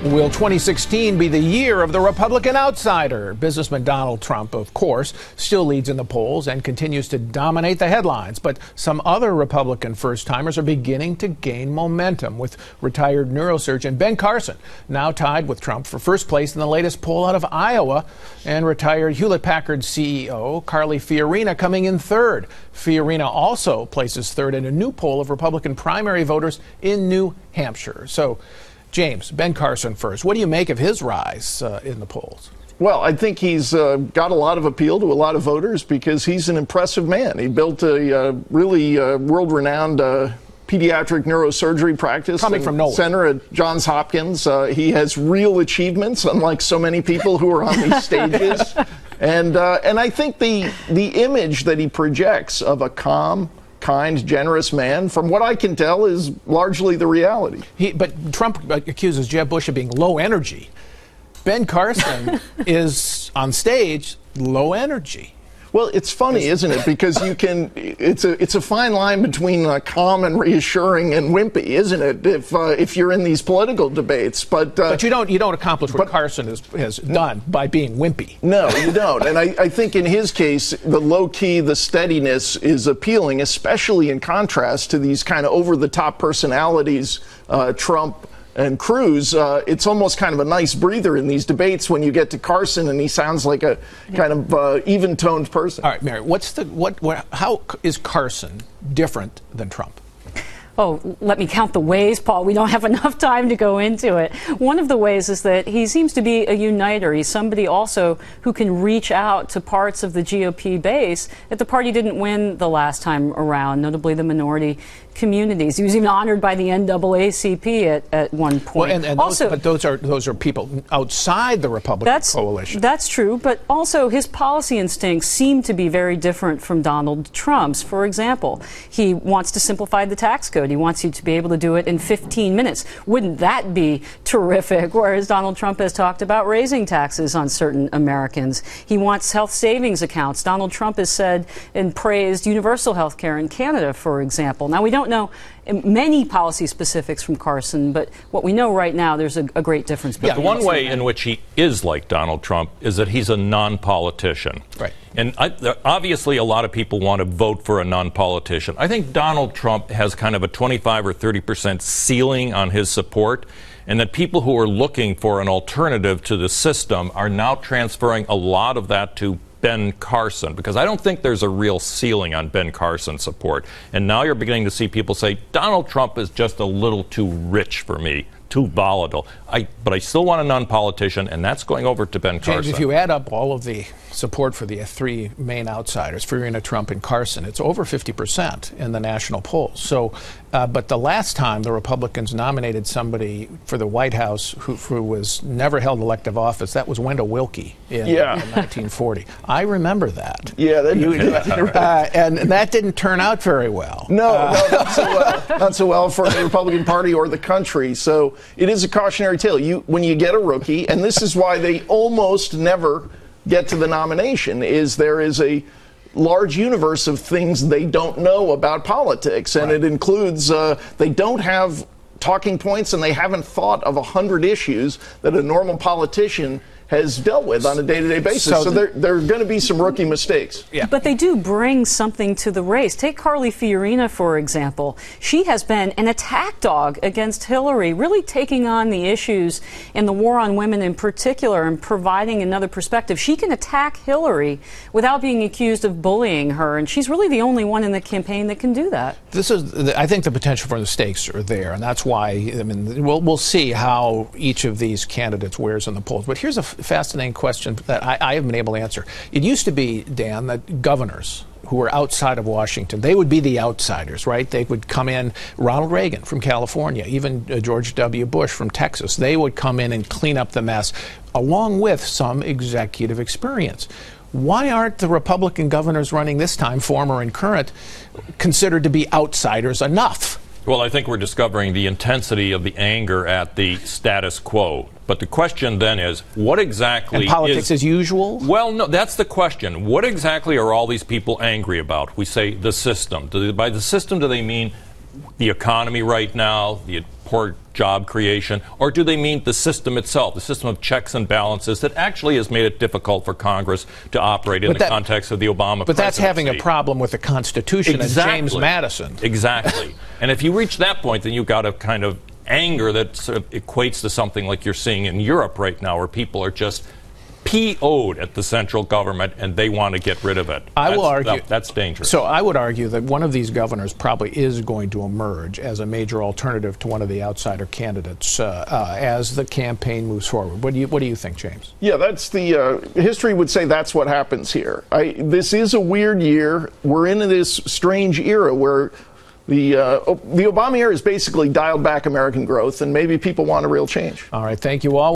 Will 2016 be the year of the Republican outsider? Businessman Donald Trump, of course, still leads in the polls and continues to dominate the headlines. But some other Republican first-timers are beginning to gain momentum, with retired neurosurgeon Ben Carson now tied with Trump for first place in the latest poll out of Iowa, and retired Hewlett-Packard CEO Carly Fiorina coming in third. Fiorina also places third in a new poll of Republican primary voters in New Hampshire. So, James, Ben Carson first. What do you make of his rise in the polls? Well, I think he's got a lot of appeal to a lot of voters because he's an impressive man. He built a really world-renowned pediatric neurosurgery practice coming from nowhere. Center at Johns Hopkins. He has real achievements, unlike so many people who are on these stages. And I think the image that he projects of a calm, kind, generous man, from what I can tell, is largely the reality. But Trump accuses Jeb Bush of being low energy. Ben Carson is on stage low energy. Well, it's funny, isn't it? Because you can, it's a fine line between calm and reassuring and wimpy, isn't it? If you're in these political debates, but you don't accomplish what Carson has done by being wimpy. No, you don't. And I think in his case, the low key, the steadiness is appealing, especially in contrast to these kind of over the top personalities, Trump and Cruz. It's almost kind of a nice breather in these debates when you get to Carson, and he sounds like a kind of even-toned person. All right, Mary, how is Carson different than Trump? Oh, let me count the ways, Paul. We don't have enough time to go into it. One of the ways is that he seems to be a uniter. He's somebody also who can reach out to parts of the GOP base that the party didn't win the last time around, notably the minority communities. He was even honored by the NAACP at one point. Well, but those are people outside the Republican coalition. That's true, but also his policy instincts seem to be very different from Donald Trump's. For example, he wants to simplify the tax code. He wants you to be able to do it in 15 minutes. Wouldn't that be terrific? Whereas Donald Trump has talked about raising taxes on certain Americans. He wants health savings accounts. Donald Trump has said and praised universal health care in Canada, for example. Now, we don't know many policy specifics from Carson, but what we know right now, there's a great difference. But the one way in which he is like Donald Trump is that he's a non-politician. Right. And obviously a lot of people want to vote for a non-politician. I think Donald Trump has kind of a 25 or 30% ceiling on his support, and that people who are looking for an alternative to the system are now transferring a lot of that to Ben Carson, because I don't think there's a real ceiling on Ben Carson's support. And now you're beginning to see people say, Donald Trump is just a little too rich for me, too volatile. But I still want a non-politician, and that's going over to Ben Carson. James, if you add up all of the support for the three main outsiders, Fiorina, Trump, and Carson, it's over 50% in the national polls. So, but the last time the Republicans nominated somebody for the White House who was never held elective office, that was Wendell Willkie in 1940. I remember that. Yeah, and that didn't turn out very well. No, not so well. Not so well for the Republican Party or the country. So it is a cautionary tale. When you get a rookie, and this is why they almost never get to the nomination, is there is a large universe of things they don't know about politics, and it includes they don't have talking points, and they haven't thought of 100 issues that a normal politician has dealt with on a day-to-day basis. So there are going to be some rookie mistakes. Yeah. But they do bring something to the race. Take Carly Fiorina, for example. She has been an attack dog against Hillary, really taking on the issues and the war on women in particular and providing another perspective. She can attack Hillary without being accused of bullying her, and she's really the only one in the campaign that can do that. I think the potential for mistakes are there, and that's why, I mean, we'll see how each of these candidates wears in the polls. But here's a fascinating question that I haven't been able to answer. It used to be, Dan, that governors who were outside of Washington, they would be the outsiders, right? They would come in, Ronald Reagan from California, even George W. Bush from Texas. They would come in and clean up the mess, along with some executive experience. Why aren't the Republican governors running this time, former and current, considered to be outsiders enough? Well, I think we're discovering the intensity of the anger at the status quo. But the question then is, what exactly and politics as usual? Well, no, that's the question. What exactly are all these people angry about? We say the system. By the system, do they mean the economy right now, the poor job creation, or do they mean the system itself, the system of checks and balances that actually has made it difficult for Congress to operate in the context of the Obama presidency? But that's having a problem with the Constitution and James Madison. Exactly. And if you reach that point, then you've got a kind of anger that sort of equates to something like you're seeing in Europe right now, where people are just PO'd at the central government and they want to get rid of it. I will argue that's dangerous. So I would argue that one of these governors probably is going to emerge as a major alternative to one of the outsider candidates as the campaign moves forward. What do you think, James? Yeah, that's the history would say that's what happens here. This is a weird year. We're in this strange era where the Obama era has basically dialed back American growth, and maybe people want a real change. All right, thank you all.